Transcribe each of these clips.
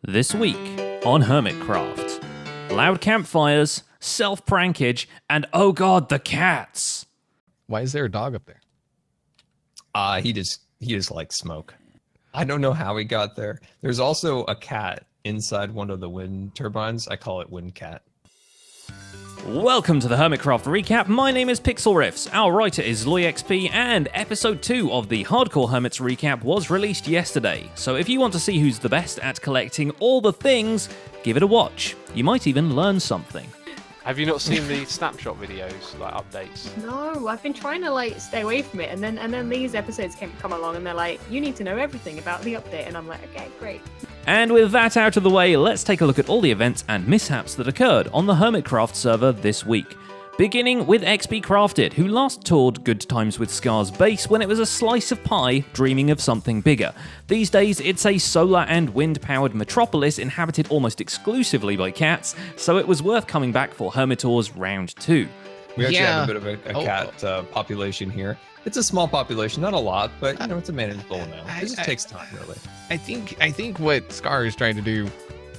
This week on Hermitcraft, loud campfires, self-prankage, and oh god, the cats. Why is there a dog up there? He just likes smoke. I don't know how he got there. There's also a cat inside one of the wind turbines. I call it Wind Cat. Welcome to the Hermitcraft Recap. My name is Pixel Riffs, our writer is LoyXP, and episode 2 of the Hardcore Hermits Recap was released yesterday. So if you want to see who's the best at collecting all the things, give it a watch. You might even learn something. Have you not seen the snapshot videos, like updates? No, I've been trying to stay away from it, and then these episodes come along, and they're like, you need to know everything about the update, and I'm like, okay, great. And with that out of the way, let's take a look at all the events and mishaps that occurred on the Hermitcraft server this week. Beginning with XP Crafted, who last toured Good Times with Scar's base when it was a slice of pie dreaming of something bigger. These days, it's a solar and wind-powered metropolis inhabited almost exclusively by cats, so it was worth coming back for Hermitours Round 2. We actually have a bit of a cat population here. It's a small population, not a lot, but it's a manageable amount. It just takes time, really. I think what Scar is trying to do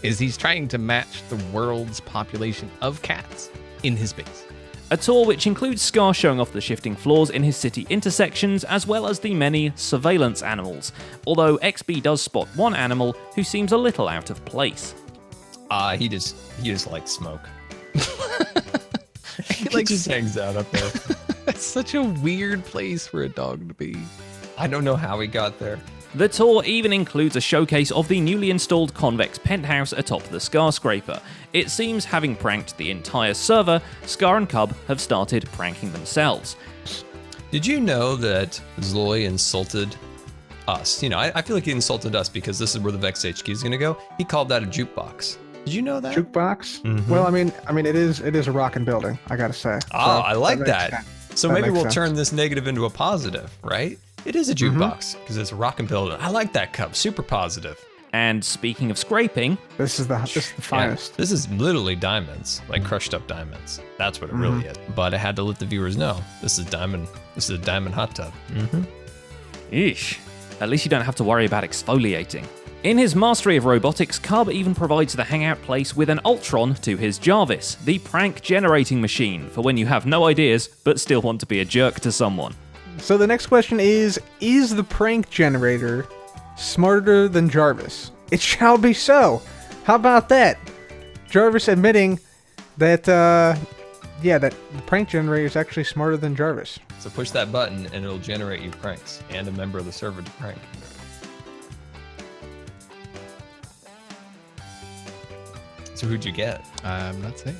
is he's trying to match the world's population of cats in his base. A tour which includes Scar showing off the shifting floors in his city intersections, as well as the many surveillance animals, although XB does spot one animal who seems a little out of place. He just likes smoke. He just hangs out up there. That's such a weird place for a dog to be. I don't know how he got there. The tour even includes a showcase of the newly installed convex penthouse atop the Skyscraper. It seems, having pranked the entire server, Scar and Cub have started pranking themselves. Did you know that Zoy insulted us? I feel like he insulted us because this is where the Vex HQ is going to go. He called that a jukebox. Did you know that? Jukebox? Mm-hmm. Well, I mean, it is a rockin' building, I gotta say. Oh, I like that. So maybe we'll sense. turn this negative into a positive, right? It is a jukebox because it's a rockin' building. I like that, Cub. Super positive. And speaking of scraping, This is the finest. Yeah, this is literally diamonds, like crushed up diamonds. That's what it really is. But I had to let the viewers know this is diamond. This is a diamond hot tub. eesh, at least you don't have to worry about exfoliating. In his mastery of robotics, Cub even provides the hangout place with an Ultron to his Jarvis, the prank generating machine for when you have no ideas but still want to be a jerk to someone. So the next question is the prank generator smarter than Jarvis? It shall be so. How about that? Jarvis admitting that, that the prank generator is actually smarter than Jarvis. So push that button and it'll generate you pranks and a member of the server to prank. So who'd you get? I'm not saying.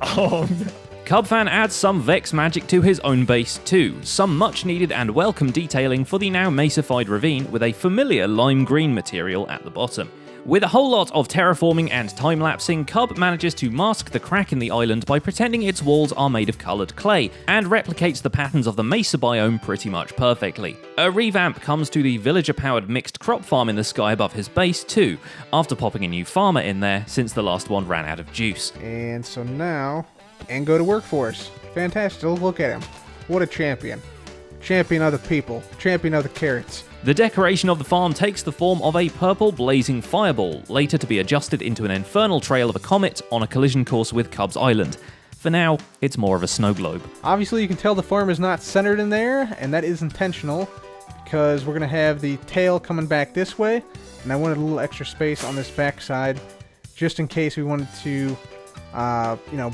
Oh no. Cubfan adds some Vex magic to his own base too, some much needed and welcome detailing for the now mesified ravine with a familiar lime green material at the bottom. With a whole lot of terraforming and time-lapsing, Cub manages to mask the crack in the island by pretending its walls are made of coloured clay, and replicates the patterns of the mesa biome pretty much perfectly. A revamp comes to the villager-powered mixed crop farm in the sky above his base too, after popping a new farmer in there since the last one ran out of juice. And so now, and go to work for us. Fantastic. Look at him. What a champion. Champion of the people. Champion of the carrots. The decoration of the farm takes the form of a purple blazing fireball, later to be adjusted into an infernal trail of a comet on a collision course with Cub's Island. For now, it's more of a snow globe. Obviously, you can tell the farm is not centered in there, and that is intentional, because we're going to have the tail coming back this way, and I wanted a little extra space on this back side, just in case we wanted to,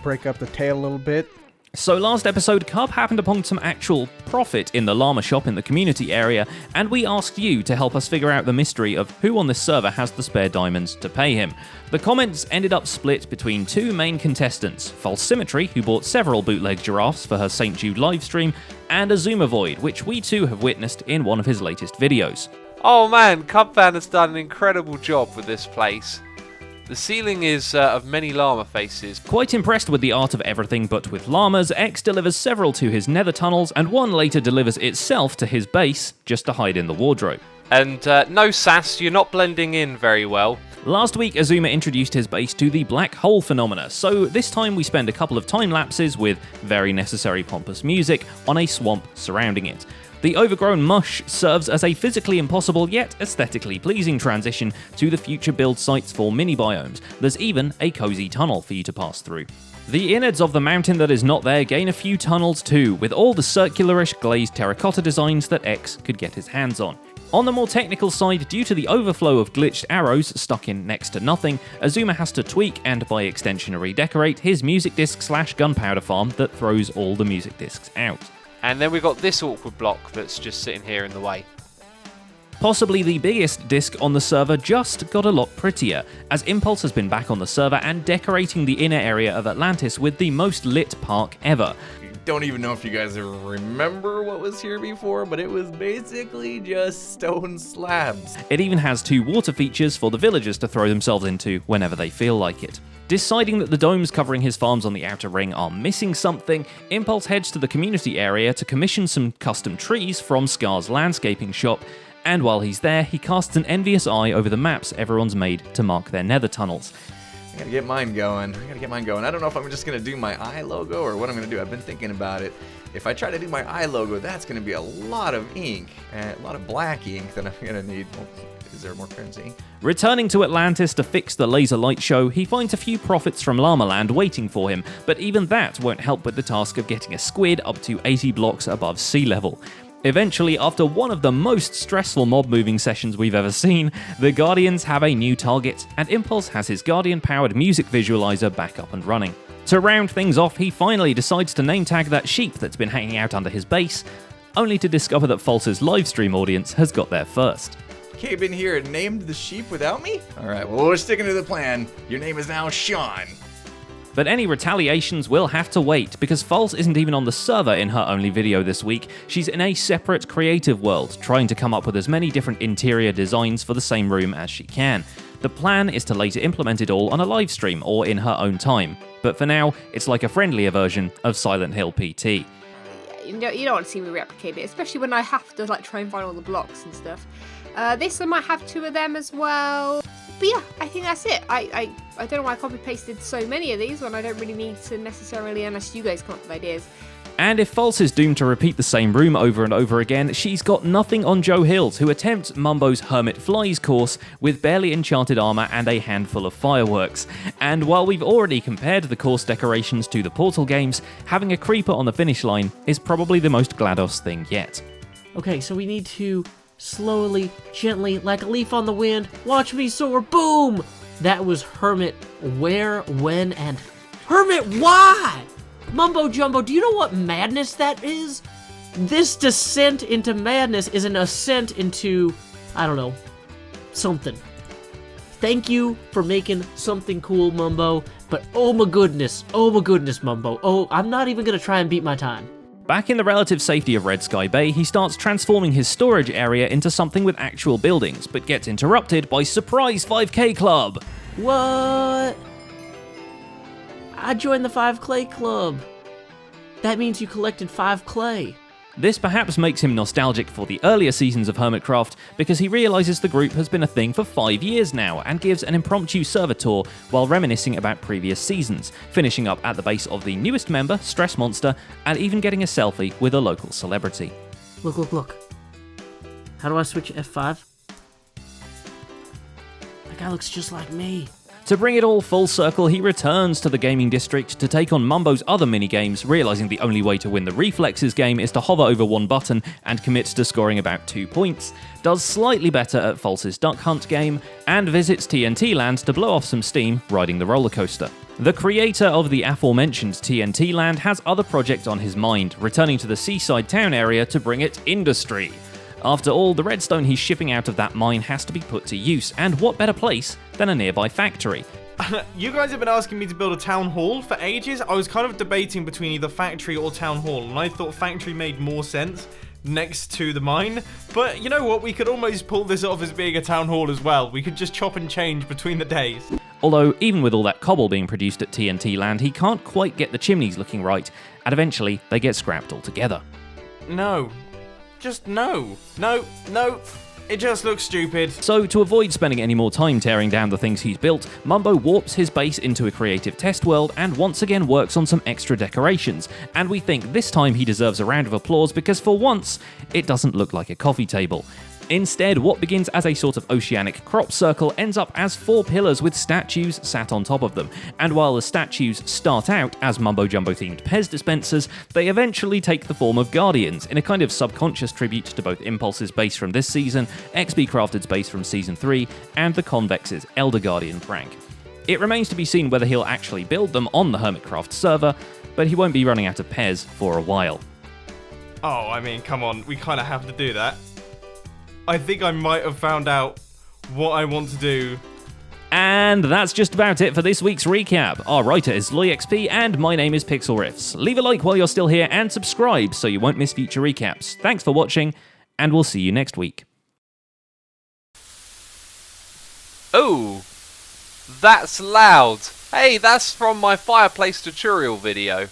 break up the tail a little bit. So last episode, Cub happened upon some actual profit in the llama shop in the community area, and we asked you to help us figure out the mystery of who on this server has the spare diamonds to pay him. The comments ended up split between two main contestants, False Symmetry, who bought several bootleg giraffes for her St. Jude livestream, and Xisuma Void, which we too have witnessed in one of his latest videos. Oh man, Cubfan has done an incredible job with this place. The ceiling is of many llama faces. Quite impressed with the art of everything but with llamas, X delivers several to his nether tunnels, and one later delivers itself to his base, just to hide in the wardrobe. And no sass, you're not blending in very well. Last week, Xisuma introduced his base to the black hole phenomena, so this time we spend a couple of time lapses with very necessary pompous music on a swamp surrounding it. The overgrown mush serves as a physically impossible yet aesthetically pleasing transition to the future build sites for mini biomes. There's even a cozy tunnel for you to pass through. The innards of the mountain that is not there gain a few tunnels too, with all the circularish glazed terracotta designs that X could get his hands on. On the more technical side, due to the overflow of glitched arrows stuck in next to nothing, Xisuma has to tweak and by extension redecorate his music disc/gunpowder farm that throws all the music discs out. And then we've got this awkward block that's just sitting here in the way. Possibly the biggest disc on the server just got a lot prettier, as Impulse has been back on the server and decorating the inner area of Atlantis with the most lit park ever. Don't even know if you guys ever remember what was here before, but it was basically just stone slabs. It even has 2 water features for the villagers to throw themselves into whenever they feel like it. Deciding that the domes covering his farms on the outer ring are missing something, Impulse heads to the community area to commission some custom trees from Scar's landscaping shop, and while he's there, he casts an envious eye over the maps everyone's made to mark their nether tunnels. I gotta get mine going. I don't know if I'm just gonna do my eye logo or what I'm gonna do. I've been thinking about it. If I try to do my eye logo, that's gonna be a lot of ink, and a lot of black ink that I'm gonna need. Is there more currency? Returning to Atlantis to fix the laser light show, he finds a few prophets from Llama Land waiting for him, but even that won't help with the task of getting a squid up to 80 blocks above sea level. Eventually, after one of the most stressful mob moving sessions we've ever seen, the Guardians have a new target, and Impulse has his Guardian-powered music visualizer back up and running. To round things off, he finally decides to name tag that sheep that's been hanging out under his base, only to discover that False's livestream audience has got there first. Came in here and named the sheep without me? Alright, well, we're sticking to the plan. Your name is now Sean. But any retaliations will have to wait, because False isn't even on the server in her only video this week. She's in a separate creative world, trying to come up with as many different interior designs for the same room as she can. The plan is to later implement it all on a live stream or in her own time. But for now, it's like a friendlier version of Silent Hill PT. You don't want to see me replicate it, especially when I have to try and find all the blocks and stuff. This one might have 2 of them as well. But yeah, I think that's it. I don't know why I copy-pasted so many of these when I don't really need to necessarily, unless you guys come up with ideas. And if False is doomed to repeat the same room over and over again, she's got nothing on Joe Hills, who attempts Mumbo's Hermit Flies course with barely enchanted armor and a handful of fireworks. And while we've already compared the course decorations to the Portal games, having a creeper on the finish line is probably the most GLaDOS thing yet. Okay, so we need to slowly, gently, like a leaf on the wind, watch me soar, boom! That was Hermit where, when, and... Hermit, why? Mumbo Jumbo, do you know what madness that is? This descent into madness is an ascent into, I don't know, something. Thank you for making something cool, Mumbo, but oh my goodness, Mumbo. Oh, I'm not even gonna try and beat my time. Back in the relative safety of Red Sky Bay, he starts transforming his storage area into something with actual buildings, but gets interrupted by Surprise 5K Club! What? I joined the 5 clay club. That means you collected 5 clay. This perhaps makes him nostalgic for the earlier seasons of Hermitcraft, because he realises the group has been a thing for 5 years now, and gives an impromptu server tour while reminiscing about previous seasons, finishing up at the base of the newest member, Stress Monster, and even getting a selfie with a local celebrity. Look. How do I switch F5? That guy looks just like me. To bring it all full circle, he returns to the gaming district to take on Mumbo's other minigames, realising the only way to win the Reflexes game is to hover over one button and commit to scoring about 2 points, does slightly better at False's Duck Hunt game, and visits TNT Land to blow off some steam riding the roller coaster. The creator of the aforementioned TNT Land has other projects on his mind, returning to the seaside town area to bring it industry. After all, the redstone he's shipping out of that mine has to be put to use, and what better place than a nearby factory? You guys have been asking me to build a town hall for ages. I was kind of debating between either factory or town hall, and I thought factory made more sense next to the mine. But you know what? We could almost pull this off as being a town hall as well. We could just chop and change between the days. Although, even with all that cobble being produced at TNT Land, he can't quite get the chimneys looking right, and eventually they get scrapped altogether. No. Just no. No. It just looks stupid. So, to avoid spending any more time tearing down the things he's built, Mumbo warps his base into a creative test world and once again works on some extra decorations. And we think this time he deserves a round of applause because for once, it doesn't look like a coffee table. Instead, what begins as a sort of oceanic crop circle ends up as 4 pillars with statues sat on top of them. And while the statues start out as mumbo-jumbo-themed Pez dispensers, they eventually take the form of guardians, in a kind of subconscious tribute to both Impulse's base from this season, XB Crafted's base from Season 3, and the Convex's Elder Guardian prank. It remains to be seen whether he'll actually build them on the Hermitcraft server, but he won't be running out of Pez for a while. Oh, I mean, come on, we kind of have to do that. I think I might have found out what I want to do. And that's just about it for this week's recap. Our writer is LoyXP and my name is Pixel Riffs. Leave a like while you're still here and subscribe so you won't miss future recaps. Thanks for watching, and we'll see you next week. Oh, that's loud. Hey, that's from my fireplace tutorial video.